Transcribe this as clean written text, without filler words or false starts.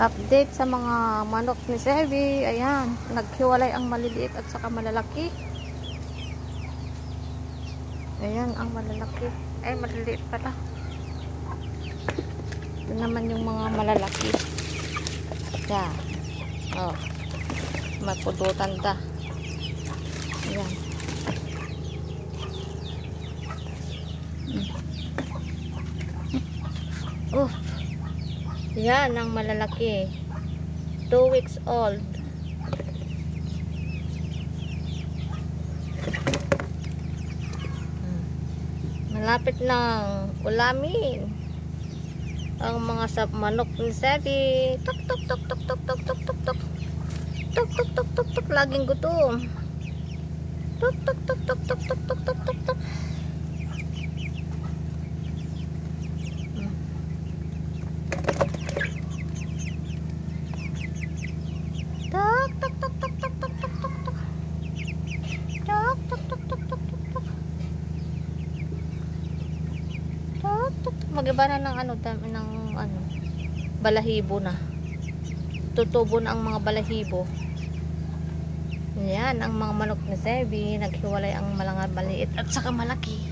Update sa mga manok ni Sebi. Ayan, naghiwalay ang maliliit at saka malalaki. Ayan ang malalaki. Ay, maliliit pala. Ito naman yung mga malalaki. Ayan. Oh. Mapudutan ta. Ayan. Oh. Yan ang malalaki. 2 weeks old. Malapit nang ulamin ang mga manok ni Sebi. Tok tok tok tok tok tok tok tok tok. Tok tok tok tok tok, laging gutom. Tok tok tok tok tok tok tok tok tok tok. Mag-iba na ng balahibo na. Tutubo na ang mga balahibo. Yan ang mga manok ni Sebi. Naghiwalay ang mga maliit at saka malaki.